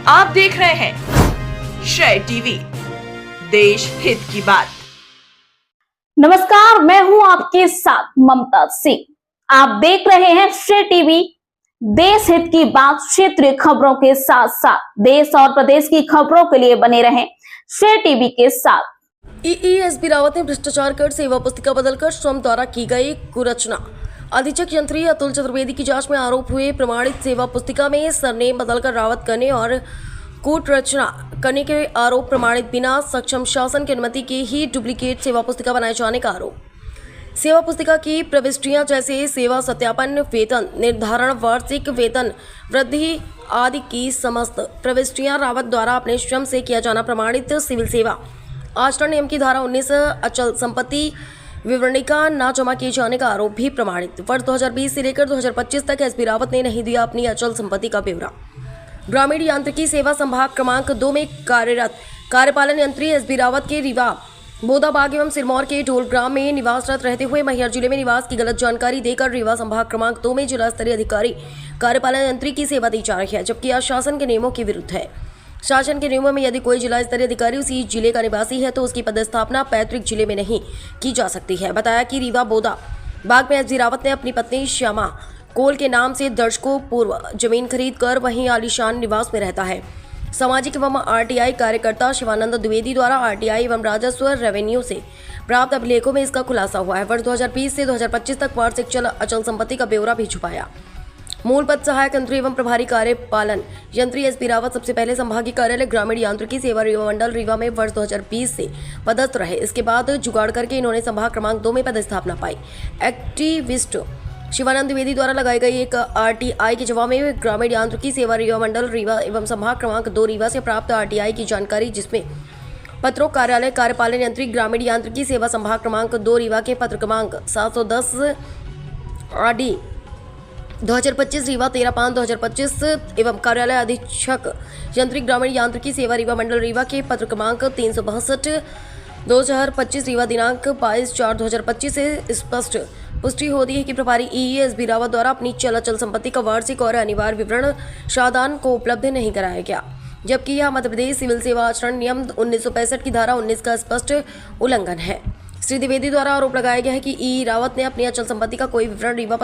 आप देख रहे हैं श्रेय टीवी, देश हित की बात। नमस्कार, मैं हूं आपके साथ ममता सिंह। आप देख रहे हैं श्रेय टीवी, देश हित की बात। क्षेत्रीय खबरों के साथ साथ देश और प्रदेश की खबरों के लिए बने रहें श्रेय टीवी के साथ। एसबी रावत ने भ्रष्टाचार कर सेवा पुस्तिका बदलकर श्रम द्वारा की गई कुरचना। अधीक्षक यंत्री अतुल चतुर्वेदी की जांच में आरोप हुए प्रमाणित सेवा पुस्तिका में सरनेम बदलकर रावत करने और कूटरचना करने के आरोप, प्रमाणित बिना सक्षम शासन की अनुमति के ही डुप्लीकेट सेवा पुस्तिका बनाए जाने का आरोप। सेवा पुस्तिका की प्रविष्टियां जैसे सेवा सत्यापन, वेतन निर्धारण, वार्षिक वेतन वृद्धि आदि की समस्त प्रविष्टियां रावत द्वारा अपने श्रम से किया जाना प्रमाणित सिविल सेवा आचरण नियम की धारा 19 अचल संपत्ति विवरणिका न जमा किए जाने का आरोप भी प्रमाणित। वर्ष 2020 से लेकर 2025 तक एसबी रावत ने नहीं दिया अपनी अचल संपत्ति का ब्यौरा। ग्रामीण यांत्रिकी सेवा संभाग क्रमांक 2 में कार्यरत कार्यपालन यंत्री एसबी रावत के रीवा, बोदाबाग एवं सिरमौर के ढोलग्राम में निवासरत रहते हुए मैहर जिले में निवास की गलत जानकारी देकर रीवा संभाग क्रमांक 2 में जिला स्तरीय अधिकारी कार्यपालन यंत्री की सेवा दी जा रही है, जबकि यह शासन के नियमों के विरुद्ध है। शासन के नियमों में यदि कोई जिला स्तरीय अधिकारी उसी जिले का निवासी है तो उसकी पदस्थापना पैतृक जिले में नहीं की जा सकती है। बताया कि रीवा बोदा बाग में एसबी रावत ने अपनी पत्नी श्यामा कोल के नाम से दर्शकों पूर्व जमीन खरीद कर वहीं आलीशान निवास में रहता है। सामाजिक एवं आरटीआई कार्यकर्ता शिवानंद द्विवेदी द्वारा आरटीआई एवं राजस्व रेवेन्यू से प्राप्त अभिलेखों में इसका खुलासा हुआ है। वर्ष 2020 से 2025 तक वार्षिक अचल संपत्ति का ब्यौरा भी छुपाया। मूल पद सहायक यंत्री एवं प्रभारी कार्यपालन यंत्री एसबी रावत सबसे पहले संभागीय कार्यालय ग्रामीण यांत्रिकी सेवा रीवा मंडल रीवा में वर्ष 2020 से पदस्थ रहे। इसके बाद जुगाड़ करके इन्होंने संभाग क्रमांक 2 में पदस्थापना पाई। एक्टिविस्ट शिवानंद द्विवेदी द्वारा लगाई गई एक आरटीआई के जवाब में ग्रामीण यांत्रिकी सेवा रीवा मंडल रीवा एवं संभाग क्रमांक 2 रीवा से प्राप्त आरटीआई की जानकारी, जिसमें पत्रों कार्यालय कार्यपालन यंत्री ग्रामीण यांत्रिकी सेवा संभाग क्रमांक 2 रीवा के पत्र क्रमांक 710 आरडी 2025 रीवा 13/5/2025 एवं कार्यालय अधीक्षक यंत्री ग्रामीण यांत्रिकी सेवा रीवा मंडल रीवा के पत्र क्रमांक 362 2025 रीवा दिनांक 22/4/2025 से स्पष्ट पुष्टि होती है कि प्रभारी एसबी रावत द्वारा अपनी अचल संपत्ति का वार्षिक और अनिवार्य विवरण शादान को उपलब्ध नहीं कराया गया, जबकि यह मध्य प्रदेश सिविल सेवा आचरण नियम 1965 की धारा 19 का स्पष्ट उल्लंघन है। श्री द्विवेदी द्वारा आरोप लगाया गया है कि रावत ने अपनी अचल संपत्ति का कोई विवरण रीवा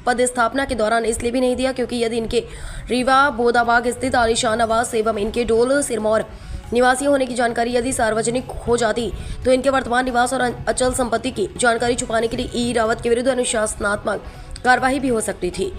पदस्थापना के दौरान इसलिए भी नहीं दिया क्योंकि यदि इनके रीवा बोदाबाग स्थित आलीशान आवास एवं इनके डोल सिरमौर निवासी होने की जानकारी यदि सार्वजनिक हो जाती तो इनके वर्तमान निवास और अचल संपत्ति की जानकारी छुपाने के लिए रावत के विरुद्ध अनुशासनात्मक कार्यवाही भी हो सकती थी।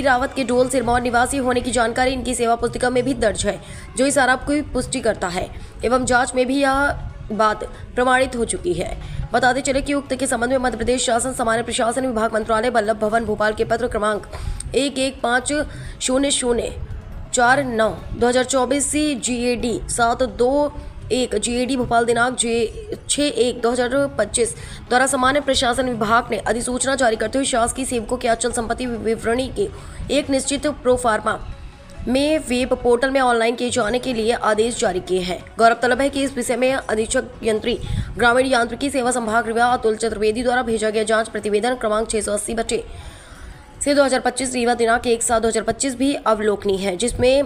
रावत के डोल सिरमौर निवासी होने की जानकारी इनकी सेवा पुस्तिका में भी दर्ज है, जो इस आरोप की पुष्टि करता है एवं जांच में भी यह बात प्रमाणित हो चुकी है। बताते चले कि उक्त के संबंध में मध्य प्रदेश शासन सामान्य प्रशासन विभाग मंत्रालय बल्लभ भवन भोपाल के पत्र क्रमांक 115004/9/2024 से GAD 721 GAD भोपाल दिनांक 6/1/2025 द्वारा सामान्य प्रशासन विभाग ने अधिसूचना जारी करते हुए शासकीय सेवकों के अचल संपत्ति विवरणी के एक निश्चित प्रोफार्मा में वेब पोर्टल में ऑनलाइन किए जाने के लिए आदेश जारी किए हैं। गौरतलब है कि इस विषय में अधीक्षक यंत्री ग्रामीण यांत्रिकी सेवा संभाग रीवा अतुल चतुर्वेदी द्वारा भेजा गया जांच प्रतिवेदन क्रमांक 680 से 2025 रीवा दिनांक 1/7/2025 भी अवलोकनीय है, जिसमें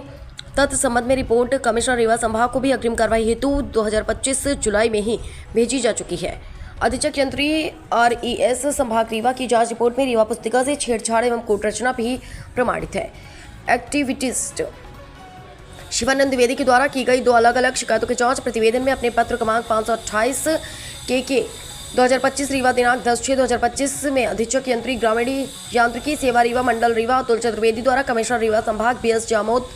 तत्संबंध में रिपोर्ट कमिश्नर रीवा संभाग को भी अग्रिम कार्रवाई हेतु 2025 जुलाई में ही भेजी जा चुकी है। अधीक्षक यंत्री RES संभाग रीवा की जांच रिपोर्ट में रीवा पुस्तिका से छेड़छाड़ एवं कूटरचना भी प्रमाणित है। एक्टिविस्ट शिवानंद द्विवेदी के द्वारा की गई 2 अलग अलग शिकायतों के जांच प्रतिवेदन में अपने पत्र क्रमांक 528 के 2025 रीवा दिनांक 10/6/2025 में अधीक्षक यंत्री ग्रामीण यांत्रिकी सेवा रीवा मंडल रीवा अतुल चतुर्वेदी द्वारा कमिश्नर रीवा संभाग BS जामोद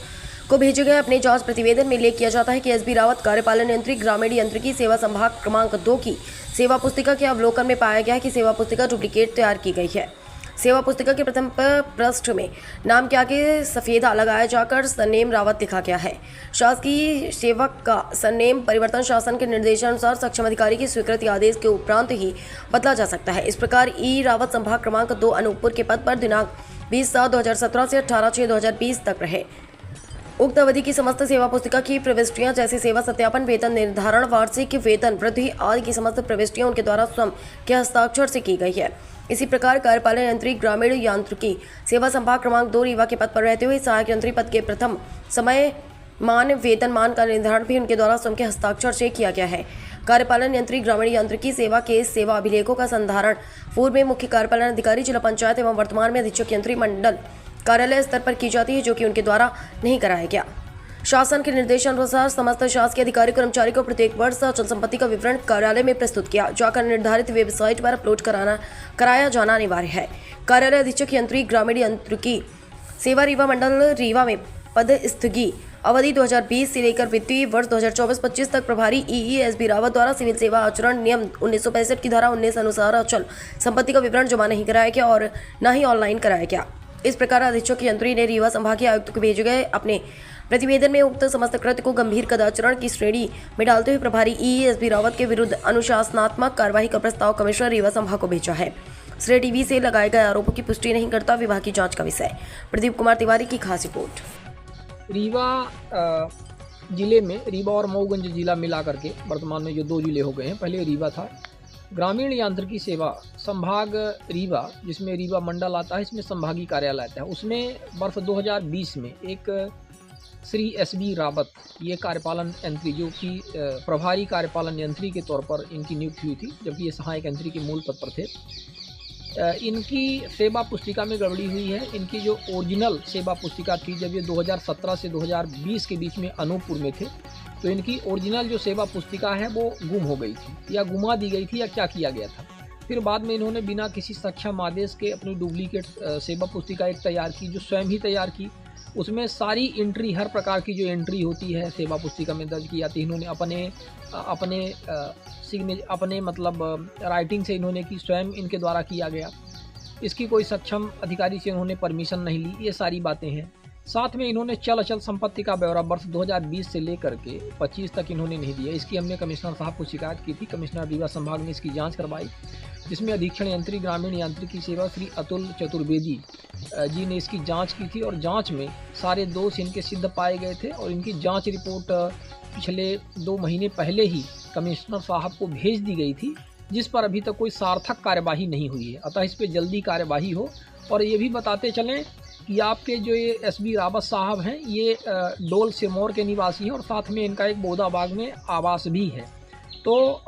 को भेजे गए अपने जांच प्रतिवेदन में उल्लेख किया जाता है कि एसबी रावत कार्यपालन यंत्री ग्रामीण यांत्रिकी सेवा संभाग क्रमांक 2 की सेवा पुस्तिका के अवलोकन में पाया गया है कि सेवा पुस्तिका डुप्लीकेट तैयार की गई है। सेवा पुस्तिका के प्रथम पृष्ठ में नाम के आगे सफेदा लगाया जाकर सरनेम रावत लिखा गया है। शासकीय सेवक का सरनेम परिवर्तन शासन के निर्देशानुसार सक्षम अधिकारी की स्वीकृति आदेश के उपरांत ही बदला जा सकता है। इस प्रकार रावत संभाग क्रमांक 2 अनूपपुर के पद पर दिनांक 20/7/2017 से 18/6/2020 तक रहे। उक्त अवधि की समस्त सेवा पुस्तिका की प्रविष्टियां जैसे सेवा सत्यापन, वेतन निर्धारण, वार्षिक वेतन वृद्धि आदि की समस्त प्रविष्टियां उनके द्वारा स्वयं के हस्ताक्षर से की गई है। इसी प्रकार कार्यपालन यंत्री ग्रामीण यांत्रिकी सेवा संभाग क्रमांक 2 रीवा के पद पर रहते हुए सहायक यंत्री पद के प्रथम समय मान वेतनमान का निर्धारण भी उनके द्वारा स्वयं के हस्ताक्षर से किया गया है। कार्यपालन यंत्री ग्रामीण यांत्रिकी सेवा के सेवा अभिलेखों का संधारण पूर्व में मुख्य कार्यपालन अधिकारी जिला पंचायत एवं वर्तमान में अधीक्षक यंत्री मंडल कार्यालय स्तर पर की जाती है, जो कि उनके द्वारा नहीं कराया गया। शासन के निर्देशानुसार समस्त शासकीय अधिकारी कर्मचारी को प्रत्येक वर्ष अचल संपत्ति का विवरण कार्यालय में प्रस्तुत किया जाकर निर्धारित वेबसाइट पर अपलोड कराया जाना अनिवार्य है। कार्यालय अधीक्षक यंत्री ग्रामीण यांत्रिकी सेवा रीवा मंडल रीवा में पद स्थगी अवधि 2020 से लेकर वित्तीय वर्ष 2024-25 तक प्रभारी EESB रावत द्वारा सिविल सेवा आचरण नियम 1965 की धारा 19 अनुसार अचल संपत्ति का विवरण जमा नहीं कराया गया और न ही ऑनलाइन कराया गया। इस प्रकार अधीक्षक यंत्री ने रीवा संभागीय आयुक्त को भेजे गए अपने प्रतिवेदन में उक्त समस्त कृत्य को गंभीर कदाचरण की श्रेणी में डालते हुए प्रभारी EESB रावत के विरुद्ध अनुशासनात्मक कार्रवाई का प्रस्ताव कमिश्नर रीवा संभाग को भेजा है। श्रेय टीवी से लगाए गए आरोपों की पुष्टि नहीं करता विभाग की जांच का विषय। प्रदीप कुमार तिवारी की खास रिपोर्ट। रीवा जिले में रीवा और मऊगंज जिला मिला करके वर्तमान में जो 2 जिले हो गए हैं, पहले रीवा था। ग्रामीण यांत्रिकी सेवा संभाग रीवा, जिसमें रीवा मंडल आता है, इसमें संभागीय कार्यालय आता है। उसमें वर्ष 2020 में एक श्री SB रावत, ये कार्यपालन यंत्री जो कि प्रभारी कार्यपालन यंत्री के तौर पर इनकी नियुक्ति हुई थी, जबकि ये सहायक यंत्री के मूल पद पर थे। इनकी सेवा पुस्तिका में गड़बड़ी हुई है। इनकी जो ओरिजिनल सेवा पुस्तिका थी, जब ये 2017 से 2020 के बीच में अनूपपुर में थे, तो इनकी ओरिजिनल जो सेवा पुस्तिका है वो गुम हो गई थी या गुमा दी गई थी या क्या किया गया था। फिर बाद में इन्होंने बिना किसी सक्षम आदेश के अपनी डुप्लीकेट सेवा पुस्तिका एक तैयार की, जो स्वयं ही तैयार की। उसमें सारी एंट्री, हर प्रकार की जो एंट्री होती है सेवा पुस्तिका में दर्ज की जाती है, इन्होंने अपने मतलब राइटिंग से इन्होंने की, स्वयं इनके द्वारा किया गया। इसकी कोई सक्षम अधिकारी से इन्होंने परमिशन नहीं ली, ये सारी बातें हैं। साथ में इन्होंने चल अचल संपत्ति का ब्यौरा वर्ष 2020 से लेकर के 25 तक इन्होंने नहीं दिया। इसकी हमने कमिश्नर साहब को शिकायत की थी। कमिश्नर रीवा संभाग ने इसकी जांच करवाई, जिसमें अधीक्षण यंत्री ग्रामीण यांत्रिकी सेवा श्री अतुल चतुर्वेदी जी ने इसकी जांच की थी और जांच में सारे दोष इनके सिद्ध पाए गए थे और इनकी जांच रिपोर्ट पिछले 2 महीने पहले ही कमिश्नर साहब को भेज दी गई थी, जिस पर अभी तक कोई सार्थक कार्यवाही नहीं हुई है। अतः इस पर जल्दी कार्यवाही हो। और ये भी बताते चलें कि आपके जो ये SB रावत साहब हैं, ये डोल सिरमौर के निवासी हैं और साथ में इनका एक बोदाबाग में आवास भी है। तो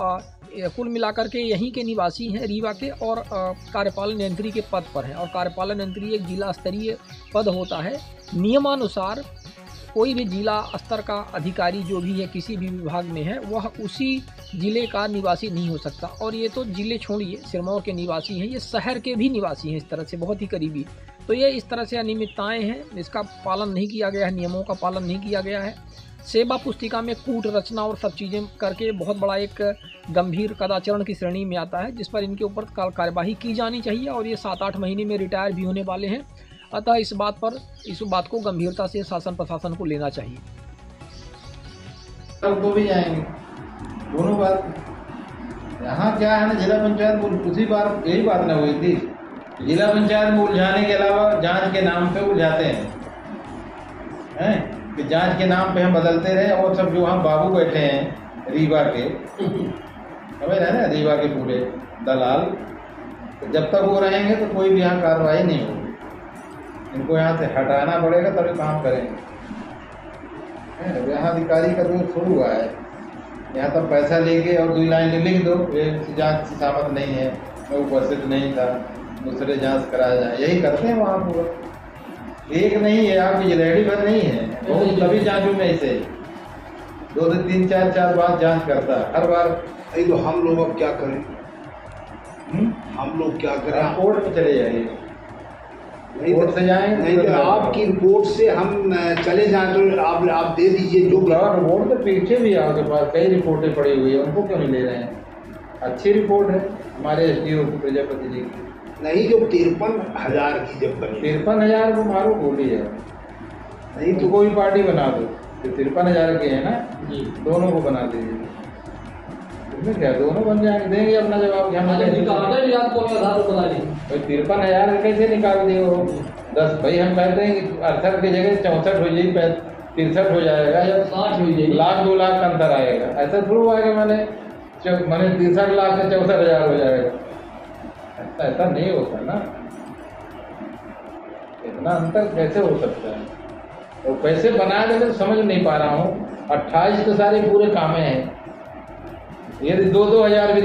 कुल मिलाकर के यहीं के निवासी हैं रीवा के और कार्यपालन यंत्री के पद पर हैं। और कार्यपालन यंत्री एक जिला स्तरीय पद होता है। नियमानुसार कोई भी जिला स्तर का अधिकारी जो भी है किसी भी विभाग में है, वह उसी जिले का निवासी नहीं हो सकता। और ये तो जिले छोड़िए, सिरमौर के निवासी हैं, ये शहर के भी निवासी हैं, इस तरह से बहुत ही करीबी। तो ये इस तरह से अनियमितताएँ हैं, इसका पालन नहीं किया गया है, नियमों का पालन नहीं किया गया है। सेवा पुस्तिका में कूट रचना और सब चीज़ें करके बहुत बड़ा एक गंभीर कदाचरण की श्रेणी में आता है, जिस पर इनके ऊपर कार्यवाही की जानी चाहिए। और ये 7-8 महीने में रिटायर भी होने वाले हैं। अतः इस बात को गंभीरता से शासन प्रशासन को लेना चाहिए। तो भी जाएंगे दोनों बात। यहाँ क्या है ना, जिला पंचायत उसी बार यही बात न हुई थी। जिला पंचायत में उलझाने के अलावा जांच के नाम पे उलझाते हैं कि जांच के नाम पे हम बदलते रहे। और सब जो वहाँ बाबू बैठे हैं रीवा के, समझ रहे ना, रीवा के पूरे दलाल, तो जब तक वो रहेंगे तो कोई भी यहाँ कार्रवाई नहीं होगी। इनको यहाँ से हटाना पड़ेगा तभी काम करेंगे। यहाँ अधिकारी का दोष शुरू हुआ है। यहाँ तब पैसा लेके और 2 लाइन लिख दो, ये जाँच सामत नहीं है, मैं उपस्थित नहीं था, दूसरे जाँच कराया जाए, यही करते हैं वहाँ पूरा। एक नहीं है, आपकी रेडी भर नहीं है, बहुत तभी जाँचों में ऐसे 2 से 3 4 बार जाँच करता है हर बार। तो हम लोग अब क्या करें? हम लोग क्या करें? कोर्ट में चले जाइए, कोर्ट से जाएंगे। नहीं तो आपकी रिपोर्ट से हम चले जाएं तो आप दे दीजिए जो रिपोर्ट। तो पीछे भी आपके पास कई रिपोर्टें पड़ी हुई है, उनको क्यों नहीं ले रहे हैं? अच्छी रिपोर्ट है हमारे SDO प्रजापति जी की। नहीं, जो 53,000 की जब बनी, 53,000 को मारो बोली है। नहीं तो कोई पार्टी बना दो, जो 53,000 के है ना जी, दोनों को बना दीजिए। इसमें क्या, दोनों बन जाएंगे, देंगे अपना जवाब। 53,000 कैसे निकाल दिए हो? 10 भाई हम कहते हैं कि 68 की जगह 64 हो जाएगी, 63 हो जाएगा या 60 हो जाएगी, 1,00,000 2 लाख का अंतर आएगा। ऐसा थोड़ा हुआ कि मैंने 63 लाख से 64,000 हो जाएगा। ऐसा नहीं होता ना, इतना अंतर कैसे हो सकता है? और पैसे बना देंगे तो समझ नहीं पा रहा हूँ। 28 तो सारे पूरे कामें हैं, यदि 2-2 हज़ार भी